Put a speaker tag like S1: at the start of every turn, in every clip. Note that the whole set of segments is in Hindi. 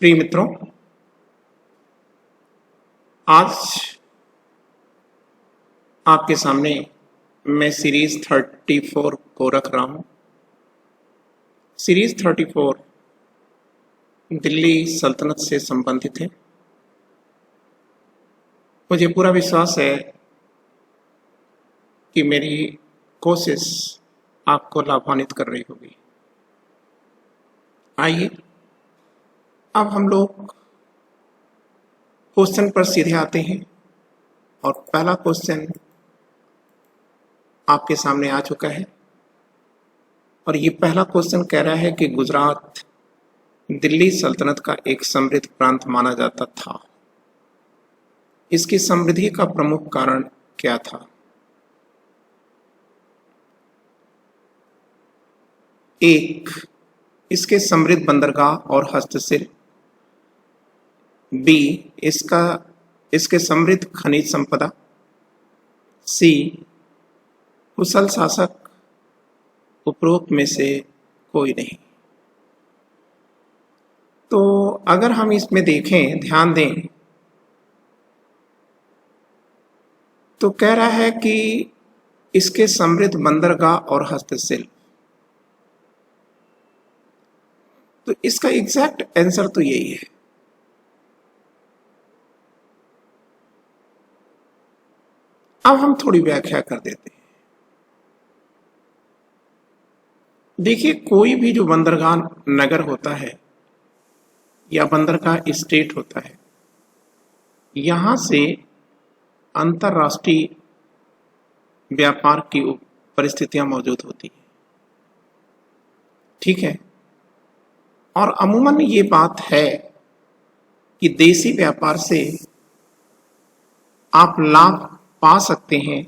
S1: प्रिय मित्रों, आज आपके सामने मैं सीरीज 34 को रख रहा हूं। सीरीज 34 दिल्ली सल्तनत से संबंधित है। मुझे पूरा विश्वास है कि मेरी कोशिश आपको लाभान्वित कर रही होगी। आइए अब हम लोग क्वेश्चन पर सीधे आते हैं और पहला क्वेश्चन आपके सामने आ चुका है और ये पहला क्वेश्चन कह रहा है कि गुजरात दिल्ली सल्तनत का एक समृद्ध प्रांत माना जाता था। इसकी समृद्धि का प्रमुख कारण क्या था? एक, इसके समृद्ध बंदरगाह और हस्तशिल्प। बी, इसके समृद्ध खनिज संपदा। सी, कुशल शासक। उपरोक्त में से कोई नहीं। तो अगर हम इसमें देखें, ध्यान दें, तो कह रहा है कि इसके समृद्ध बंदरगाह और हस्तशिल्प। तो इसका एग्जैक्ट आंसर तो यही है। अब हम थोड़ी व्याख्या कर देते हैं। देखिए, कोई भी जो बंदरगाह नगर होता है या बंदरगाह स्टेट होता है, यहां से अंतरराष्ट्रीय व्यापार की परिस्थितियां मौजूद होती हैं। ठीक है। और अमूमन ये बात है कि देशी व्यापार से आप लाभ पा सकते हैं,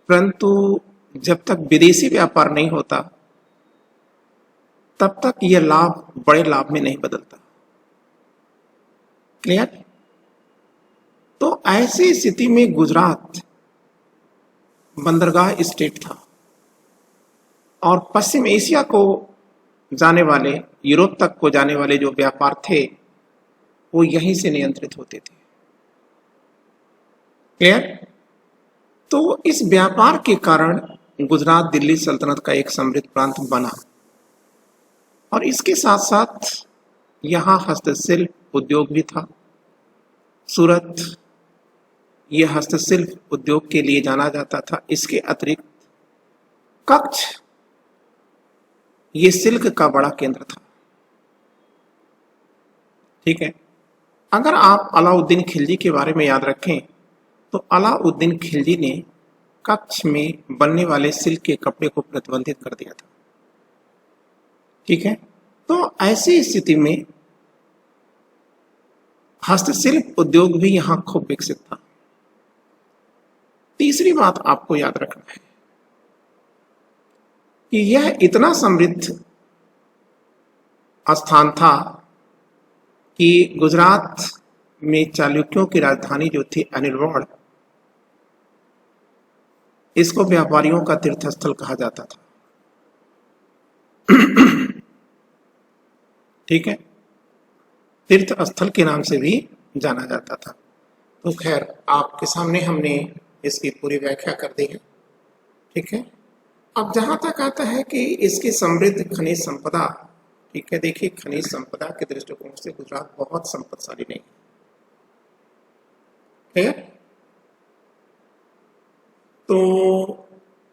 S1: परंतु जब तक विदेशी व्यापार नहीं होता तब तक यह लाभ बड़े लाभ में नहीं बदलता। क्लियर? तो ऐसी स्थिति में गुजरात बंदरगाह स्टेट था और पश्चिम एशिया को जाने वाले, यूरोप तक को जाने वाले जो व्यापार थे वो यहीं से नियंत्रित होते थे। क्लियर? तो इस व्यापार के कारण गुजरात दिल्ली सल्तनत का एक समृद्ध प्रांत बना और इसके साथ साथ यहाँ हस्तशिल्प उद्योग भी था। सूरत यह हस्तशिल्प उद्योग के लिए जाना जाता था। इसके अतिरिक्त कच्छ ये सिल्क का बड़ा केंद्र था। ठीक है। अगर आप अलाउद्दीन खिलजी के बारे में याद रखें तो अलाउद्दीन खिलजी ने कच्छ में बनने वाले सिल्क के कपड़े को प्रतिबंधित कर दिया था। ठीक है। तो ऐसी स्थिति में हस्तशिल्प उद्योग भी यहां खूब विकसित था। तीसरी बात आपको याद रखना है कि यह इतना समृद्ध स्थान था कि गुजरात में चालुक्यों की राजधानी जो थी अनिलवाड़, इसको व्यापारियों का तीर्थस्थल कहा जाता था। ठीक है। तीर्थ स्थल के नाम से भी जाना जाता था। तो खैर, आपके सामने हमने इसकी पूरी व्याख्या कर दी है। ठीक है। अब जहां तक आता है कि इसकी समृद्ध खनिज संपदा, ठीक है, देखिए खनिज संपदा के दृष्टिकोण से गुजरात बहुत संपत्तिशाली नहीं है। तो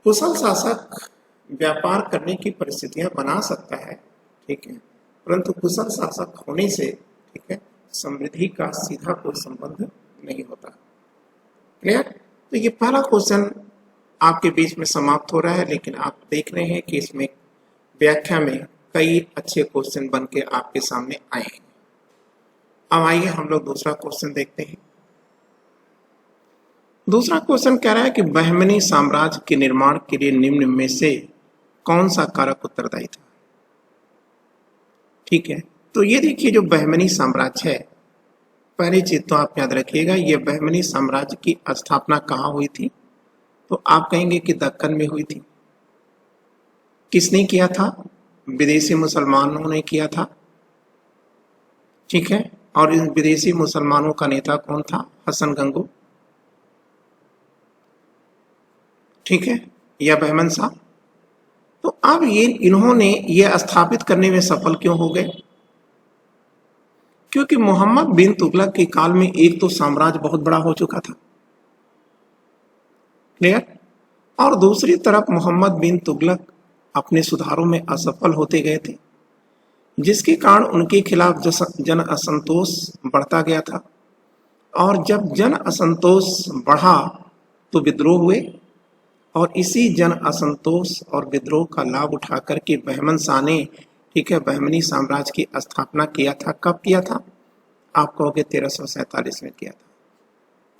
S1: कुशल शासक व्यापार करने की परिस्थितियां बना सकता है, ठीक है, परंतु कुशल शासक होने से, ठीक है, समृद्धि का सीधा कोई संबंध नहीं होता। क्लियर? तो ये पहला क्वेश्चन आपके बीच में समाप्त हो रहा है, लेकिन आप देख रहे हैं कि इसमें व्याख्या में कई अच्छे क्वेश्चन बन के आपके सामने आए हैं। अब आइए हम लोग दूसरा क्वेश्चन देखते हैं। दूसरा क्वेश्चन कह रहा है कि बहमनी साम्राज्य के निर्माण के लिए निम्न में से कौन सा कारक उत्तरदायी था? ठीक है। तो ये देखिए, जो बहमनी साम्राज्य है, पहली चीज तो आप याद रखिएगा, यह बहमनी साम्राज्य की स्थापना कहाँ हुई थी? तो आप कहेंगे कि दक्कन में हुई थी। किसने किया था? विदेशी मुसलमानों ने किया था। ठीक है। और इन विदेशी मुसलमानों का नेता कौन था? हसन गंगू, ठीक है, या बहमन शाह। तो अब इन्होंने ये स्थापित करने में सफल क्यों हो गए? क्योंकि मोहम्मद बिन तुगलक के काल में एक तो साम्राज्य बहुत बड़ा हो चुका था, क्लियर, और दूसरी तरफ मोहम्मद बिन तुगलक अपने सुधारों में असफल होते गए थे, जिसके कारण उनके खिलाफ जन असंतोष बढ़ता गया था। और जब जन असंतोष बढ़ा तो विद्रोह हुए, और इसी जन असंतोष और विद्रोह का लाभ उठा करके बहमन शाह ने, ठीक है, बहमनी साम्राज्य की स्थापना किया था। कब किया था? आप कहोगे 1347 में किया था,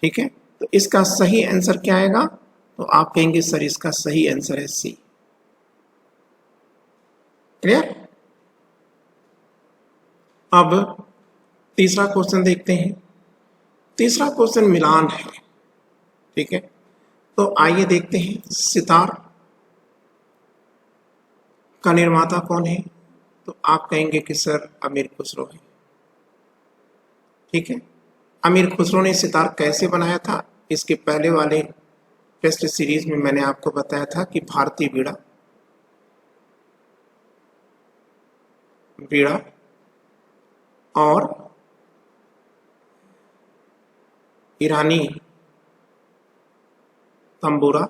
S1: ठीक है। तो इसका सही आंसर क्या आएगा? तो आप कहेंगे सर इसका सही आंसर है सी, क्लियर। अब तीसरा क्वेश्चन देखते हैं। तीसरा क्वेश्चन मिलान है, ठीक है। तो आइए देखते हैं, सितार का निर्माता कौन है? तो आप कहेंगे कि सर अमीर खुसरो है, ठीक है। अमीर खुसरो ने सितार कैसे बनाया था? इसके पहले वाले टेस्ट सीरीज में मैंने आपको बताया था कि भारतीय बीड़ा और ईरानी तंबूरा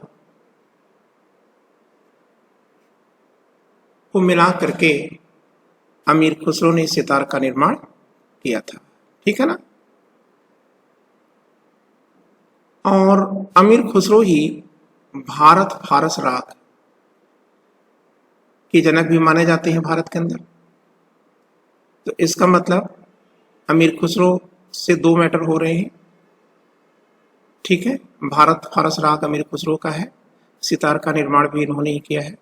S1: को मिला करके अमीर खुसरो ने सितार का निर्माण किया था, ठीक है ना। और अमीर खुसरो ही भारत फारस राग के जनक भी माने जाते हैं भारत के अंदर। तो इसका मतलब अमीर खुसरो से दो मैटर हो रहे हैं, ठीक है। भारत फारस राग अमीर खुसरो का है, सितार का निर्माण भी इन्होंने ही किया है।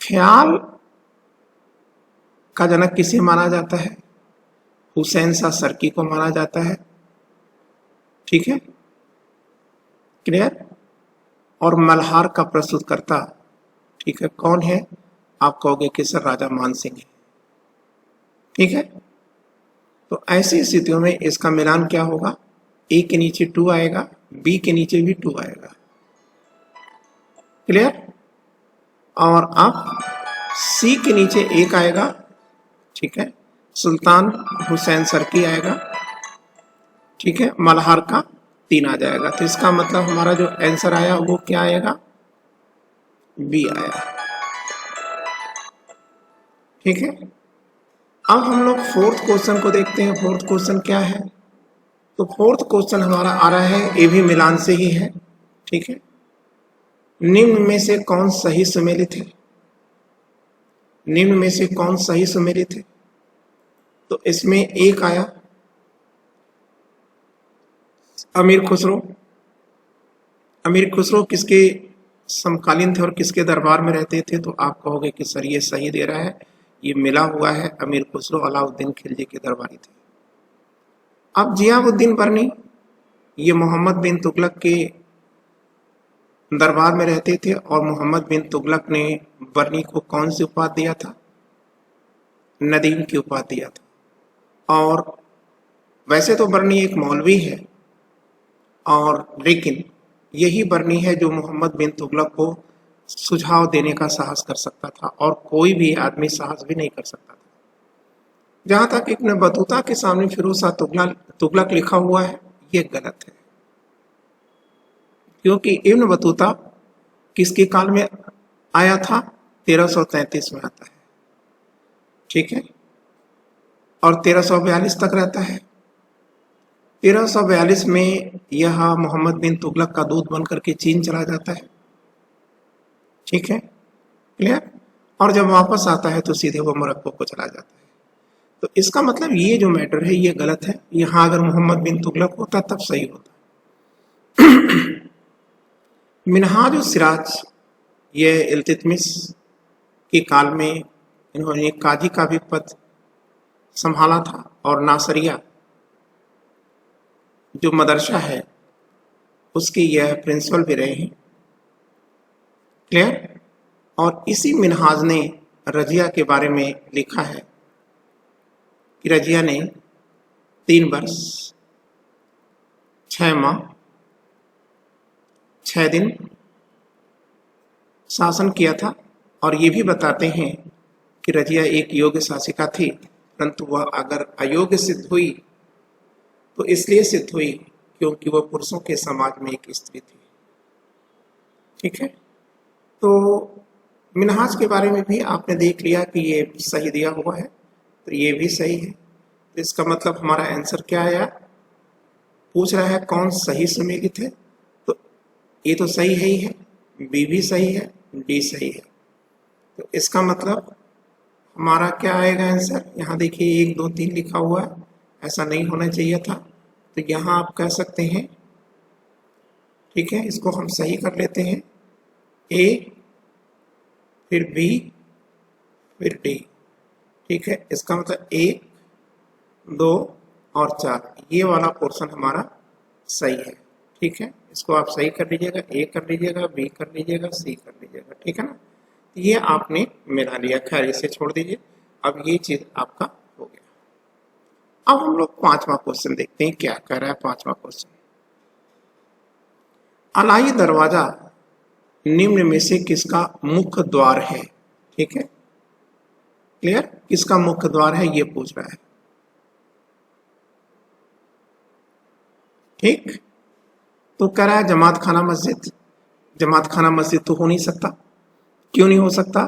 S1: ख्याल का जनक किसे माना जाता है? हुसैन शाह सर्की को माना जाता है, ठीक है, क्लियर। और मल्हार का प्रस्तुतकर्ता, ठीक है, कौन है? आप कहोगे कि सर राजा मान सिंह है, ठीक है। तो ऐसी स्थितियों में इसका मिलान क्या होगा? ए के नीचे 2 आएगा, बी के नीचे भी 2 आएगा, क्लियर। और अब सी के नीचे 1 आएगा, ठीक है, सुल्तान हुसैन सर्की आएगा, ठीक है, मल्हार का 3 आ जाएगा। तो इसका मतलब हमारा जो आंसर आया वो क्या आएगा? बी आया, ठीक है। अब हम लोग फोर्थ क्वेश्चन को देखते हैं। फोर्थ क्वेश्चन क्या है? तो फोर्थ क्वेश्चन हमारा आ रहा है, ये भी मिलान से ही है, ठीक है। निम्न में से कौन सही सुमेलित है? निम्न में से कौन सही सुमेलित है? तो इसमें 1 आया अमीर खुसरो। अमीर खुसरो किसके समकालीन थे और किसके दरबार में रहते थे? तो आप कहोगे कि सर ये सही दे रहा है, ये मिला हुआ है, अमीर खुसरो अलाउद्दीन खिलजी के दरबारी थे। अब जियाउद्दीन बर्नी ये मोहम्मद बिन तुगलक के दरबार में रहते थे, और मोहम्मद बिन तुगलक ने बर्नी को कौन सी उपाधि दिया था? नदीम की उपाधि दिया था। और वैसे तो बर्नी एक मौलवी है, और लेकिन यही बर्नी है जो मोहम्मद बिन तुगलक को सुझाव देने का साहस कर सकता था, और कोई भी आदमी साहस भी नहीं कर सकता था। जहां तक इब्न बतूता के सामने फिरोज शाह तुगलक लिखा हुआ है, ये गलत है, क्योंकि इब्न बतूता किसके काल में आया था? 1333 में आता है, ठीक है, और 1342 तक रहता है। 1342 में यह मोहम्मद बिन तुगलक का दूत बनकर के चीन चला जाता है, ठीक है, क्लियर। और जब वापस आता है तो सीधे वो मोरक्को को चला जाता है। तो इसका मतलब ये जो मैटर है ये गलत है। यहां अगर मोहम्मद बिन तुगलक होता तब सही होता। मिनहाज सिराज ये इल्तुतमिश के काल में इन्होंने काजी का भी पद संभाला था, और नासरिया जो मदरसा है उसके यह प्रिंसिपल भी रहे हैं, क्लियर। और इसी मिनहाज ने रजिया के बारे में लिखा है कि रजिया ने 3 वर्ष 6 माह 6 दिन शासन किया था। और ये भी बताते हैं कि रजिया एक योग्य शासिका थी, परंतु वह अगर अयोग्य सिद्ध हुई तो इसलिए सिद्ध हुई क्योंकि वह पुरुषों के समाज में एक स्त्री थी। ठीक है, तो मिनहाज के बारे में भी आपने देख लिया कि ये सही दिया हुआ है, तो ये भी सही है। तो इसका मतलब हमारा आंसर क्या आया? पूछ रहा है कौन सही सुमेलित है, तो ये तो सही है ही है, बी भी सही है, डी सही है। तो इसका मतलब हमारा क्या आएगा आंसर? यहाँ देखिए 1 2 3 लिखा हुआ है, ऐसा नहीं होना चाहिए था। तो यहाँ आप कह सकते हैं, ठीक है, इसको हम सही कर लेते हैं, ए फिर बी फिर डी। ठीक है, इसका मतलब 1 2 और 4 ये वाला पोर्शन हमारा सही है। ठीक है, इसको आप सही कर लीजिएगा, ए कर लीजिएगा, बी कर लीजिएगा, सी कर लीजिएगा। ठीक है ना, ये आपने मिला लिया। खैर इसे छोड़ दीजिए, अब ये चीज आपका हो गया। अब हम लोग 5वां क्वेश्चन देखते हैं, क्या कह रहा है 5वां क्वेश्चन। अलाई दरवाजा निम्न में से किसका मुख्य द्वार है? ठीक है, क्लियर, किसका मुख्य द्वार है ये पूछ रहा है। ठीक, तो कह रहा है जमात खाना मस्जिद। जमात खाना मस्जिद तो हो नहीं सकता। क्यों नहीं हो सकता?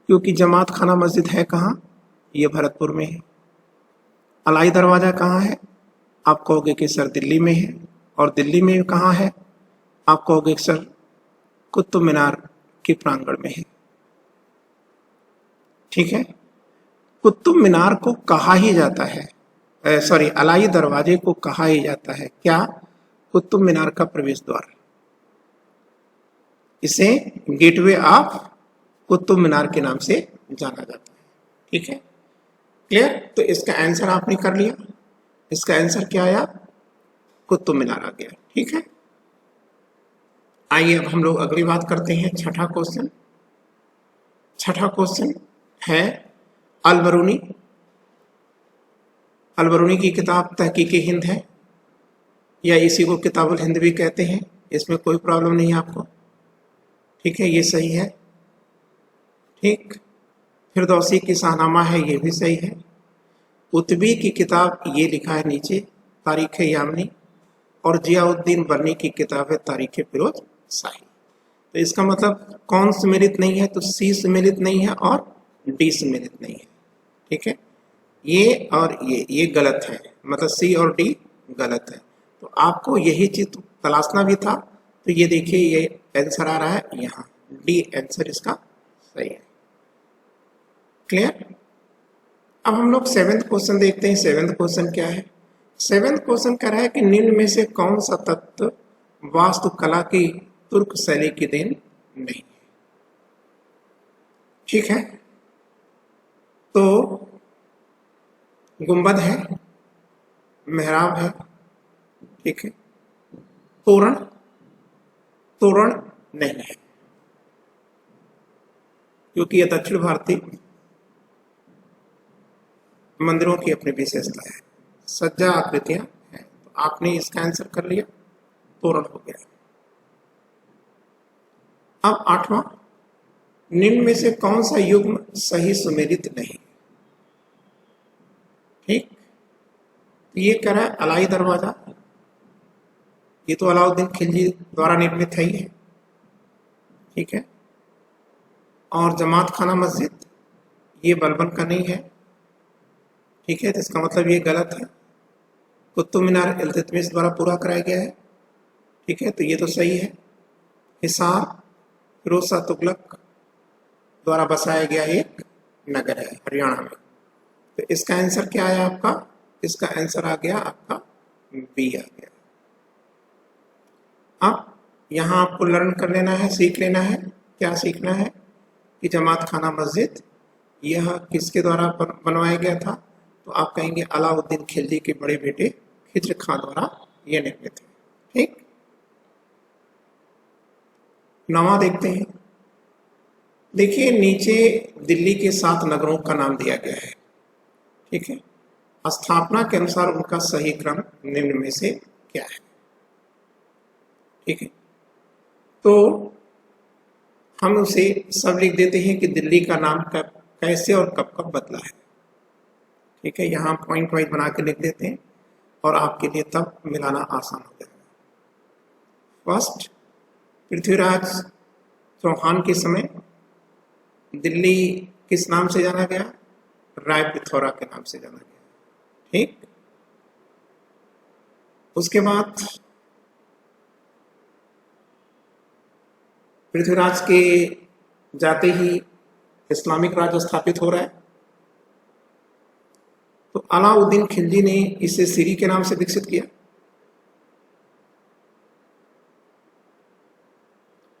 S1: क्योंकि जमात खाना मस्जिद है कहाँ? ये भरतपुर में है। अलाई दरवाजा कहाँ है? आप कहोगे कि सर दिल्ली में है। और दिल्ली में कहाँ है? आप कहोगे सर कुतुब मीनार के प्रांगण में है। ठीक है, कुतुब मीनार को कहा ही जाता है, सॉरी अलाई दरवाजे को कहा ही जाता है क्या? कुतुब मीनार का प्रवेश द्वार। इसे गेटवे ऑफ कुतुब मीनार के नाम से जाना जाता है। ठीक है, क्लियर। तो इसका आंसर आपने कर लिया। इसका आंसर क्या आया? कुतुब मीनार आ गया। ठीक है, आइए अब हम लोग अगली बात करते हैं। छठा क्वेश्चन। छठा क्वेश्चन है अलबरूनी। अलबरूनी की किताब तहकीक हिंद है, या इसी को किताबुल हिंद भी कहते हैं, इसमें कोई प्रॉब्लम नहीं है आपको। ठीक है, ये सही है। ठीक, फिरदौसी की शाहनामा है, ये भी सही है। कुतबी की किताब ये लिखा है नीचे तारीख यामनी, और जियाउद्दीन बर्नी की किताब है तारीख फिरोज शाही। तो इसका मतलब कौन सुमेलित नहीं है? तो सी सुमेलित नहीं है और डी सुमेलित नहीं है। ठीक है, ये और ये गलत है, मतलब सी और डी गलत है। तो आपको यही चीज तलाशना भी था। तो ये देखिए ये आंसर आ रहा है यहाँ, डी आंसर इसका सही है। क्लियर। अब हम लोग 7th क्वेश्चन देखते हैं। 7th क्वेश्चन क्या है? 7th क्वेश्चन कह रहा है कि निम्न में से कौन सा तत्व वास्तुकला की तुर्क शैली की देन नहीं है? ठीक है, तो गुंबद है, मेहराब है, ठीक है, तोरण, तोरण नहीं है, क्योंकि यह दक्षिण भारतीय मंदिरों की अपनी विशेषता है। सज्जा आकृतियां हैं, तो आपने इसका आंसर कर लिया, तोरण हो गया। अब 8वां, निम्न में से कौन सा युग्म सही सुमेलित नहीं? ठीक, ये कह रहा है अलाई दरवाजा, ये तो अलाउद्दीन खिलजी द्वारा निर्मित है ही है। ठीक है, और जमात खाना मस्जिद ये बलबन का नहीं है। ठीक है, तो इसका मतलब ये गलत है। कुतुब मीनार इल्तुतमिश द्वारा पूरा कराया गया है। ठीक है, तो ये तो सही है। हिसार फिरोज शाह तुगलक द्वारा बसाया गया एक नगर है हरियाणा में। तो इसका आंसर क्या आया आपका? इसका आंसर आ गया आपका बी आ गया। अब यहाँ आपको लर्न कर लेना है, सीख लेना है। क्या सीखना है? कि जमात खाना मस्जिद यह किसके द्वारा बनवाया गया था? तो आप कहेंगे अलाउद्दीन खिलजी के बड़े बेटे खिज्र खां द्वारा यह निर्मित है। ठीक, 9वां देखते हैं। देखिए नीचे दिल्ली के 7 नगरों का नाम दिया गया है। ठीक है, स्थापना के अनुसार उनका सही क्रम निम्न में से क्या है। ठीक है, तो हम उसे सब लिख देते हैं कि दिल्ली का नाम कब, कैसे और कब कब बदला है। ठीक है, यहाँ पॉइंट वाइज बना के लिख देते हैं और आपके लिए तब मिलाना आसान हो जाएगा। फर्स्ट, पृथ्वीराज चौहान के समय दिल्ली किस नाम से जाना गया? राय पिथौरा के नाम से जाना गया। ठीक, उसके बाद पृथ्वीराज के जाते ही इस्लामिक राज्य स्थापित हो रहा है, तो अलाउद्दीन खिलजी ने इसे सीरी के नाम से विकसित किया।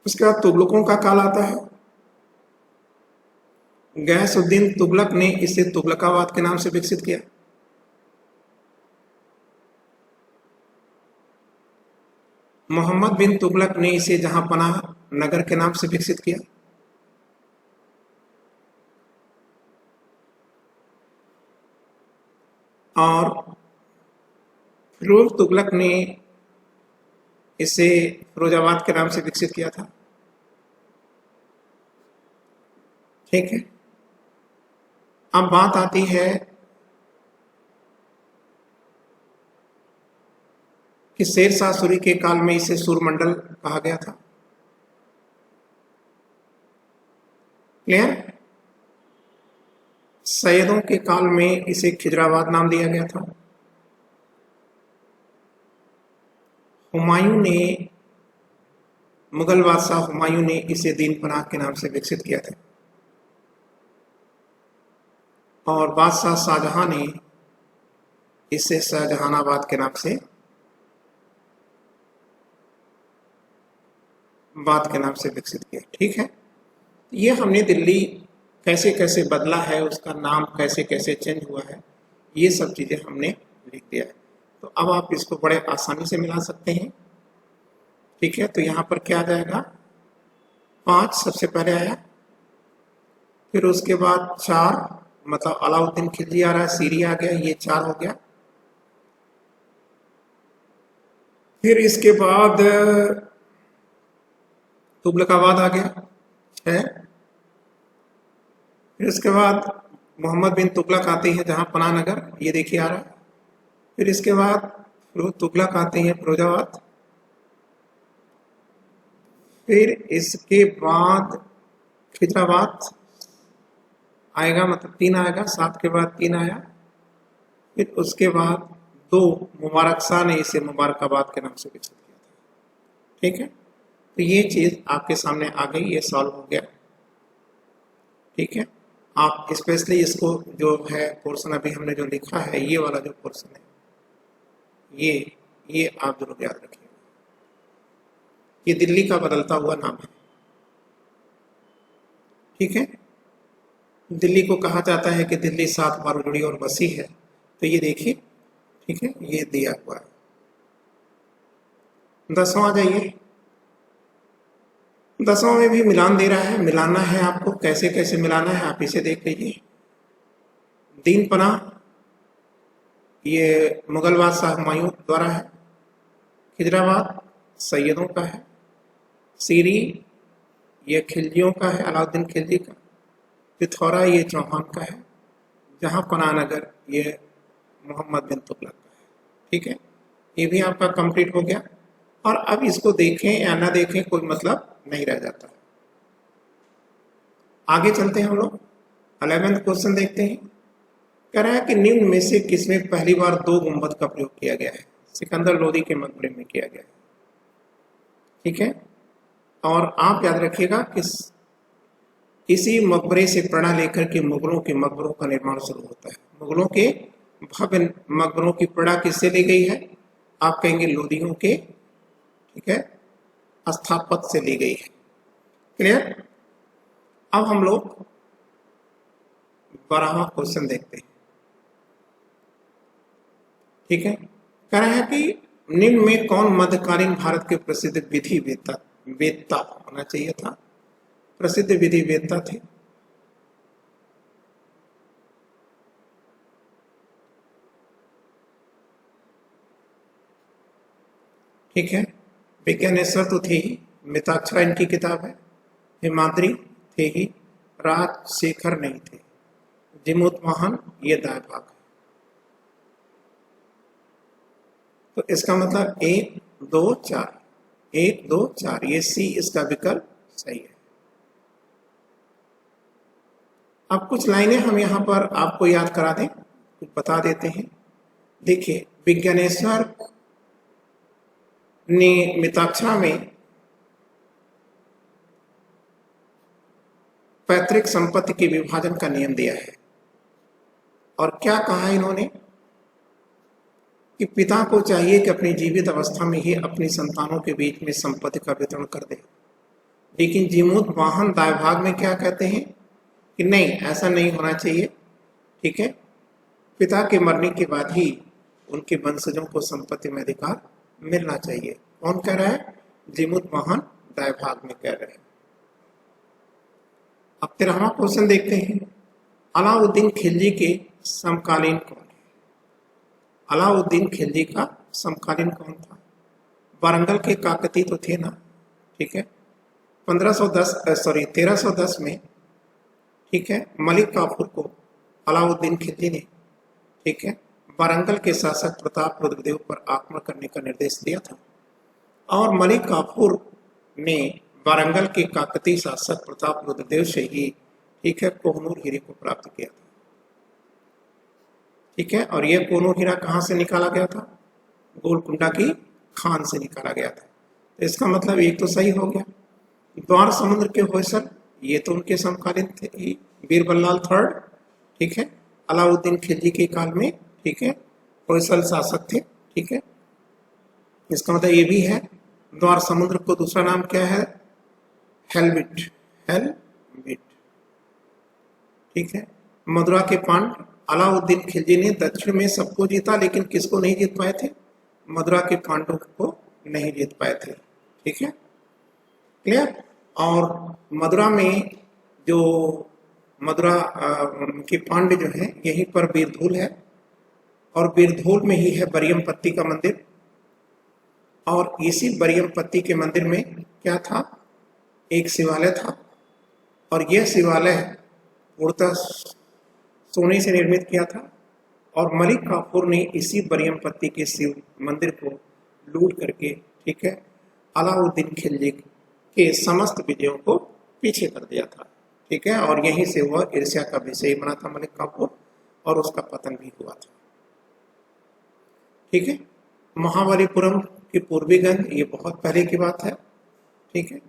S1: उसके बाद तुगलकों का काल आता है। गयासुद्दीन तुगलक ने इसे तुगलकाबाद के नाम से विकसित किया। मोहम्मद बिन तुगलक ने इसे जहांपनाह नगर के नाम से विकसित किया। और फिरोज तुगलक ने इसे फिरोजाबाद के नाम से विकसित किया था। ठीक है, अब बात आती है कि शेरशाह सूरी के काल में इसे सूरमंडल कहा गया था। क्लियर? सैयदों के काल में इसे खिजराबाद नाम दिया गया था। हुमायूं ने, मुगल बादशाह हुमायूं ने इसे दीन पनाह के नाम से विकसित किया था। और बादशाह शाहजहां ने इसे शाहजहानाबाद के नाम से विकसित किया। ठीक है, ये हमने दिल्ली कैसे कैसे बदला है, उसका नाम कैसे कैसे चेंज हुआ है, ये सब चीजें हमने लिख दिया है। तो अब आप इसको बड़े आसानी से मिला सकते हैं। ठीक है, तो यहाँ पर क्या आ जाएगा? 5 सबसे पहले आया, फिर उसके बाद 4, मतलब अलाउद्दीन खिलजी आ रहा है, सीरी आ गया, ये 4 हो गया। फिर इसके बाद तुगलकाबाद आ गया 6। फिर उसके बाद मोहम्मद बिन तुगलक आते हैं जहां पनाह नगर, ये देखिए आ रहा है। फिर इसके बाद तुगलक आते हैं फिरोजाबाद। फिर इसके बाद खिजराबाद आएगा, मतलब 3 आएगा, 7 के बाद 3 आया। फिर उसके बाद 2 मुबारक शाह ने इसे मुबारकाबाद के नाम से विकसित किया था। ठीक है, तो ये चीज आपके सामने आ गई, ये सॉल्व हो गया। ठीक है, आप स्पेशली इसको जो है पोर्शन अभी हमने जो लिखा है, ये वाला जो पोर्शन है, ये आप जरूर याद रखिए। ये दिल्ली का बदलता हुआ नाम है। ठीक है, दिल्ली को कहा जाता है कि दिल्ली 7 बार उजड़ी और बसी है, तो ये देखिए। ठीक है, ये दिया हुआ है। 10वां आ जाइए। 10वां में भी मिलान दे रहा है, मिलाना है आपको, कैसे कैसे मिलाना है आप इसे देख लीजिए। दीन पनाह ये मुगल बादशाह हुमायूं द्वारा है। खिजराबाद सैयदों का है। सीरी ये खिलजियों का है, अलाउद्दीन खिलजी का। पिथौरा ये चौहान का है। जहां पनाह नगर ये मोहम्मद बिन तुगलक का है। ठीक है, ये भी आपका कंप्लीट हो गया। और अब इसको देखें या ना देखें कोई मतलब नहीं रह जाता। आगे चलते हैं हम लोग, 11वां क्वेश्चन देखते हैं। कह रहा है कि निम्न में से किसमें पहली बार 2 गुंबद का प्रयोग किया गया है? सिकंदर लोदी के मकबरे में किया गया है। ठीक है, और आप याद रखिएगा कि इसी मकबरे से प्रेरणा लेकर के मुगलों के मकबरों का निर्माण शुरू होता है। मुगलों के भव्य मकबरों की प्रेरणा किससे ली गई है? आप कहेंगे लोदियों के, ठीक है, स्थापत्य से ली गई है। क्लियर? अब हम लोग 12वां क्वेश्चन देखते हैं। ठीक है, कह रहा है कि निम्न में कौन मध्यकालीन भारत के प्रसिद्ध विधि वेत्ता होना चाहिए था? प्रसिद्ध विधि वेत्ता थे। ठीक है। विज्ञानेश्वर तो थे ही, मिताक्षरा इनकी किताब है, हिमाद्री थे ही, राजशेखर नहीं थे, जिमोत्माहन ये दाएं भाग है। तो इसका मतलब 1 2 4, 1 2 4, ये सी इसका विकल्प सही है। अब कुछ लाइनें हम यहाँ पर आपको याद करा दें, कुछ बता देते हैं। देखिए, विज्ञानेश्वर ने मिताक्षरा में पैतृक संपत्ति के विभाजन का नियम दिया है, और क्या कहा है इन्होंने कि पिता को चाहिए कि अपनी जीवित अवस्था में ही अपनी संतानों के बीच में संपत्ति का वितरण कर दे। लेकिन जिमोत्माहन दाएं भाग में क्या कहते हैं कि नहीं, ऐसा नहीं होना चाहिए, ठीक है। पिता के मरने के बाद ही उनके वंशजों को संपत्ति में अधिकार मिलना चाहिए। कौन कह रहा है? जिमोत्माहन दाएं भाग में कह रहे हैं। अब 13वां क्वेश्चन देखते हैं। अलाउद्दीन खिलजी के समकालीन कौन है? अलाउद्दीन खिलजी का समकालीन कौन था? वारंगल के काकती तो थे ना, ठीक है। 1310 में, ठीक है, मलिक काफूर को अलाउद्दीन खिलजी ने, ठीक है, वारंगल के शासक प्रताप रुद्रदेव पर आक्रमण करने का निर्देश दिया था, और मलिक काफूर ने वारंगल के काकती शासक प्रताप रुद्रदेव से ही, ठीक है, कोहनूर हीरे को प्राप्त किया था, ठीक है। और यह कोहनूर हीरा कहाँ से निकाला गया था? गोलकुंडा की खान से निकाला गया था। तो इसका मतलब एक तो सही हो गया। द्वार समुद्र के होयसल, ये तो उनके समकालीन थे, बीरबल थर्ड, ठीक है, अलाउद्दीन खिलजी के काल में, ठीक है, होयसल शासक थे, ठीक है। इसका मतलब ये भी है। द्वार समुद्र को दूसरा नाम क्या है? हेलबिट, हेलबिट, ठीक है। मदुरा के पांड, अलाउद्दीन खिलजी ने दक्षिण में सबको जीता, लेकिन किसको नहीं जीत पाए थे? मदुरा के पांडवों को नहीं जीत पाए थे, ठीक है, क्लियर। और मदुरा में जो मदुरा के पांड्य जो है, यहीं पर बीरधूल है, और बीरधूल में ही है बरियमपत्ती का मंदिर, और इसी बरियमपत्ती के मंदिर में क्या था? एक शिवालय था, और यह शिवालय पूर्णतः सोने से निर्मित किया था, और मलिक काफूर ने इसी बरियमपत्ती के शिव मंदिर को लूट करके, ठीक है, अलाउद्दीन खिलजी के समस्त विजयों को पीछे कर दिया था, ठीक है। और यहीं से वह ईर्ष्या का विषय बना था मलिक काफूर, और उसका पतन भी हुआ था, ठीक है। महाबलीपुरम की पूर्वी गंज, ये बहुत पहले की बात है, ठीक है।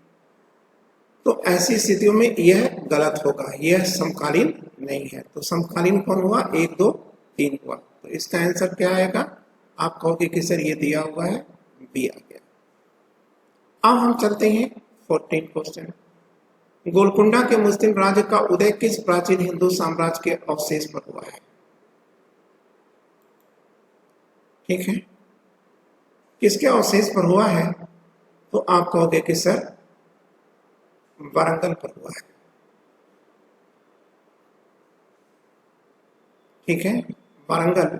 S1: तो ऐसी स्थितियों में यह गलत होगा, यह समकालीन नहीं है। तो समकालीन कौन हुआ? 1 2 3 हुआ। तो इसका आंसर क्या आएगा? आप कहोगे कि सर ये दिया हुआ है, बी आ गया। अब हम चलते हैं 14 क्वेश्चन। गोलकुंडा के मुस्लिम राज्य का उदय किस प्राचीन हिंदू साम्राज्य के अवशेष पर हुआ है? ठीक है, किसके अवशेष पर हुआ है? तो आप कहोगे कि सर वारंगल पर हुआ है, ठीक है, वारंगल,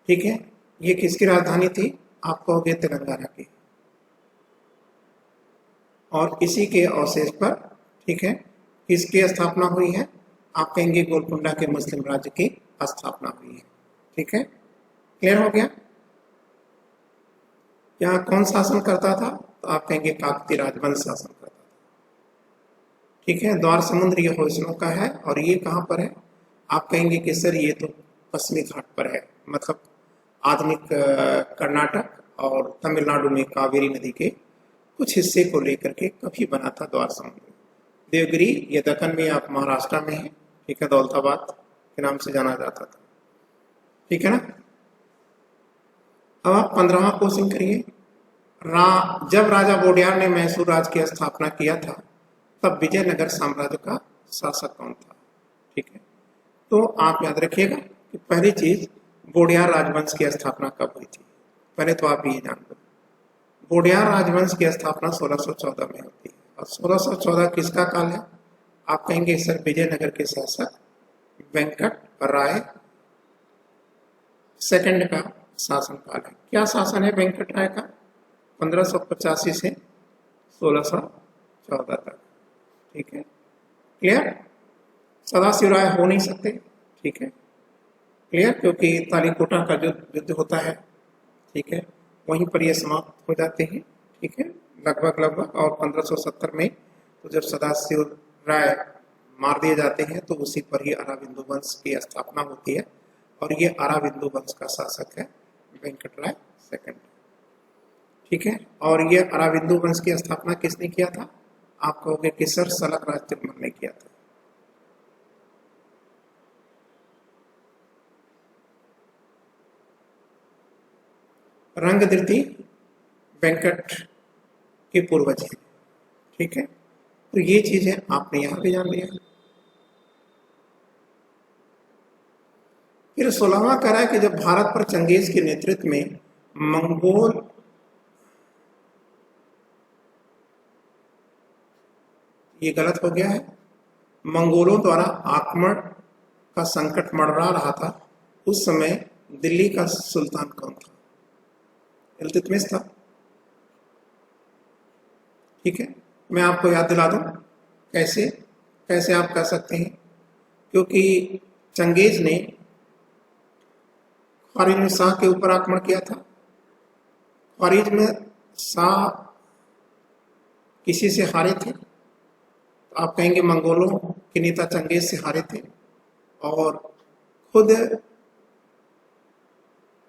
S1: ठीक है। ये किसकी राजधानी थी? आप कहोगे तेलंगाना की, और इसी के अवशेष पर, ठीक है, किसकी स्थापना हुई है? आप कहेंगे गोलकुंडा के मुस्लिम राज्य की स्थापना हुई है, ठीक है, क्लियर हो गया। यहाँ कौन शासन करता था? तो आप कहेंगे काकतीय राजवंश शासन करता था, ठीक है। द्वार समुद्र ये होयसलों का है, और ये कहाँ पर है? आप कहेंगे कि सर ये तो पश्चिमी घाट पर है, मतलब आधुनिक कर्नाटक और तमिलनाडु में कावेरी नदी के कुछ हिस्से को लेकर के कभी बना था द्वार समुद्र। देवगिरी ये दक्कन में, आप महाराष्ट्र में है, ठीक है, दौलताबाद के नाम से जाना जाता था, ठीक है ना। अब आप 15वां क्वेश्चन करिए। जब राजा वोडियार ने मैसूर राज्य की स्थापना किया था, तब विजयनगर साम्राज्य का शासक कौन था? ठीक है, तो आप याद रखिएगा कि पहली चीज, वोडियार राजवंश की स्थापना कब हुई थी? पहले तो आप ये जान लो, वोडियार राजवंश की स्थापना 1614 में होती है, और 1614 किसका काल है? आप कहेंगे सर विजयनगर के शासक वेंकट राय सेकंड का शासन काल है। क्या शासन है वेंकट राय का? 1585 से 1614 तक। ठीक है, क्लियर। सदाशिव राय हो नहीं सकते। ठीक है, क्लियर, क्योंकि तालीकोटा का जो युद्ध होता है, ठीक है, वहीं पर ये समाप्त हो जाते हैं। ठीक है, लगभग और 1570 में तो जब सदाशिव राय मार दिए जाते हैं तो उसी पर ही अराविंदु वंश की स्थापना होती है और ये अराविंदु वंश का शासक है वेंकटराय सेकंड। ठीक है, और ये अराविंदु वंश की स्थापना किसने किया था? आप कहोगे कि सर सलक राज तिलमल ने किया था। रंगदृति वेंकट के पूर्वज हैं। ठीक है, तो ये चीजें आपने यहां पे जान लिया। फिर 16वां कह रहा है कि जब भारत पर चंगेज के नेतृत्व में मंगोल ये गलत हो गया है, मंगोलों द्वारा आक्रमण का संकट मंडरा रहा था, उस समय दिल्ली का सुल्तान कौन था? इल्तुतमिश था। ठीक है, मैं आपको याद दिला दूं कैसे कैसे आप कह सकते हैं, क्योंकि चंगेज ने ख्वारिज में शाह के ऊपर आक्रमण किया था। ख्वारिज में शाह किसी से हारे थे, तो आप कहेंगे मंगोलों के नेता चंगेज से हारे थे, और खुद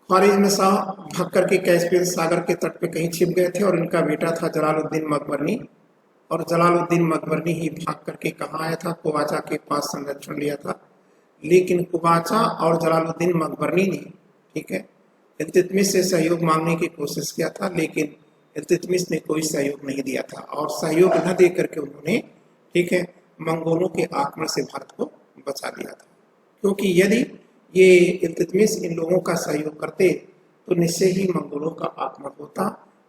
S1: ख्वारिज में शाह भाग करके कैस्पियन सागर के तट पे कहीं छिप गए थे और इनका बेटा था जलालुद्दीन मकबरनी, और जलालुद्दीन मकबरनी ही भाग करके कहाँ आया था? कुवाचा के पास संरक्षण लिया था। लेकिन कुवाचा और जलालुद्दीन मकबरनी ने, ठीक है, इल्तुतमिश से सहयोग मांगने की कोशिश किया था, लेकिन इल्तुतमिश ने कोई सहयोग नहीं दिया था, और सहयोग न दे करके उन्होंने, ठीक है, मंगोलों के आक्रमण से भारत को बचा लिया था। क्योंकि यदि ये इल्तुतमिश इन लोगों का सहयोग करते तो निश्चय ही मंगोलों का आक्रमण होता,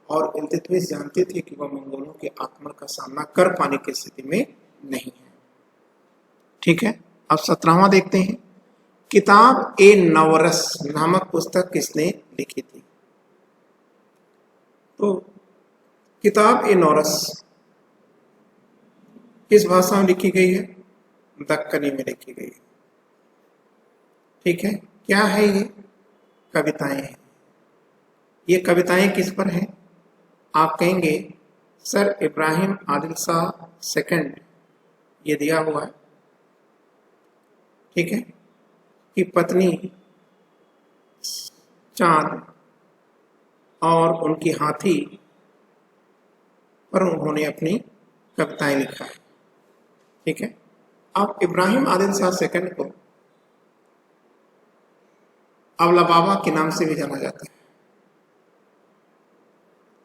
S1: और इल्तुतमिश जानते थे कि वह मंगोलों के आक्रमण का सामना कर पाने की स्थिति में नहीं है। ठीक है, अब 17वां देखते हैं। किताब ए नवरस नामक पुस्तक किसने लिखी थी? तो किताब ए नवरस किस भाषा में लिखी गई है? दक्कनी में लिखी गई है। ठीक है, क्या है ये? कविताएं हैं। ये कविताएं किस पर हैं? आप कहेंगे सर इब्राहिम आदिल शाह सेकंड ये दिया हुआ है, ठीक है, कि पत्नी चांद और उनकी हाथी पर उन्होंने अपनी कविताएं लिखा है। ठीक है, अब इब्राहिम आदिल शाह सेकंड को अवला बाबा के नाम से भी जाना जाता है।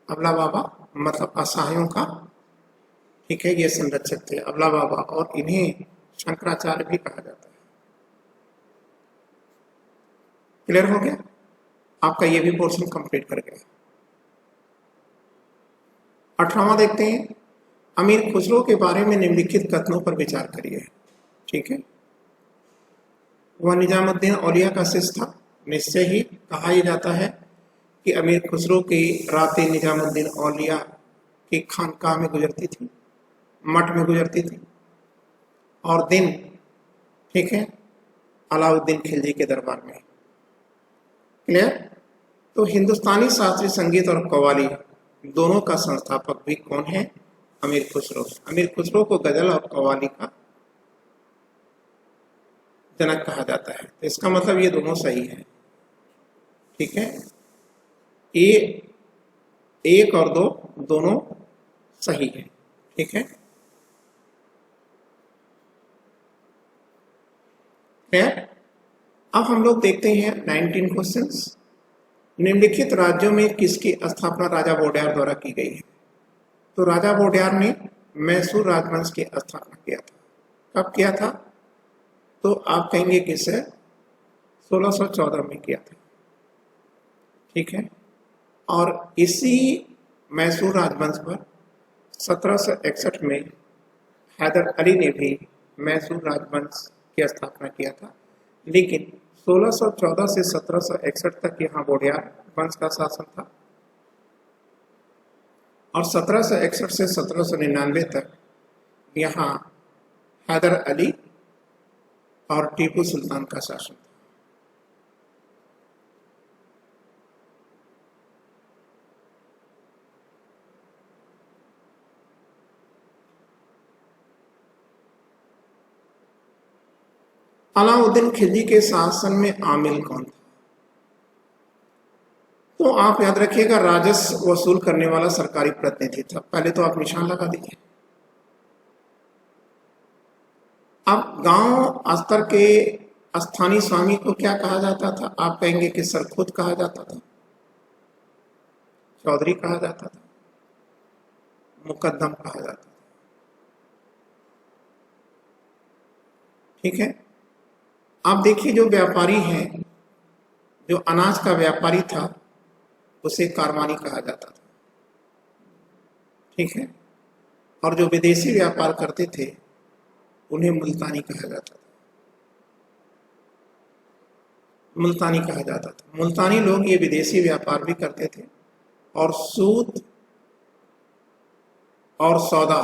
S1: अवला बाबा मतलब असहायों का, ठीक है, ये संरक्षक थे अवला बाबा, और इन्हें शंकराचार्य भी कहा जाता है। क्लियर हो गया? आपका ये भी पोर्शन कंप्लीट कर गया। 18वां देखते हैं। अमीर खुसरो के बारे में निम्नलिखित कथनों पर विचार करिए। ठीक है, वह निजामुद्दीन औलिया का शिष्य था। निश्चय ही कहा ही जाता है कि अमीर खुसरो की रातें निजामुद्दीन औलिया की खानकाह में गुजरती थी, मठ में गुजरती थी, और दिन, ठीक है, अलाउद्दीन खिलजी के दरबार में। क्लियर? तो हिंदुस्तानी शास्त्रीय संगीत और कव्वाली दोनों का संस्थापक भी कौन है? अमीर खुसरो। अमीर खुसरो को गजल और कव्वाली का जनक कहा जाता है। तो इसका मतलब ये दोनों सही है। ठीक है, ये 1 और 2 दोनों सही है। ठीक है, अब हम लोग देखते हैं 19 क्वेश्चंस। निम्नलिखित राज्यों में किसकी स्थापना राजा वोडेयार द्वारा की गई है? तो राजा वोडेयार ने मैसूर राजवंश की स्थापना किया था। कब किया था? तो आप कहेंगे कि इसे 1614 में किया था। ठीक है, और इसी मैसूर राजवंश पर 1761 में हैदर अली ने भी मैसूर राजवंश की स्थापना किया था। लेकिन 1614 से 1761 तक यहाँ वोडेयार वंश का शासन था। और 1761 से 1799 तक यहाँ हैदर अली और टीपू सुल्तान का शासन था। अलाउद्दीन खिलजी के शासन में आमिल कौन था? तो आप याद रखिएगा, राजस्व वसूल करने वाला सरकारी प्रतिनिधि था। पहले तो आप निशान लगा दीजिए। अब गांव स्तर के स्थानीय स्वामी को क्या कहा जाता था? आप कहेंगे कि सरखुद कहा जाता था, चौधरी कहा जाता था, मुकद्दम कहा जाता था। ठीक है। आप देखिए, जो व्यापारी है, जो अनाज का व्यापारी था, उसे कारवानी कहा जाता था। ठीक है। और जो विदेशी व्यापार करते थे उन्हें मुल्तानी कहा जाता था। मुल्तानी कहा जाता था। मुल्तानी लोग ये विदेशी व्यापार भी करते थे और सूद और सौदा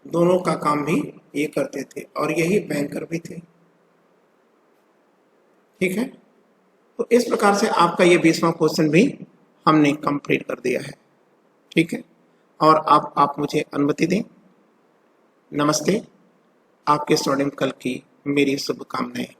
S1: दोनों का काम भी ये करते थे, और यही बैंकर भी थे। ठीक है। तो इस प्रकार से आपका ये 20वां क्वेश्चन भी हमने कंप्लीट कर दिया है। ठीक है। और आप मुझे अनुमति दें। नमस्ते। आपके स्टूडेंट कल की मेरी शुभकामनाएं।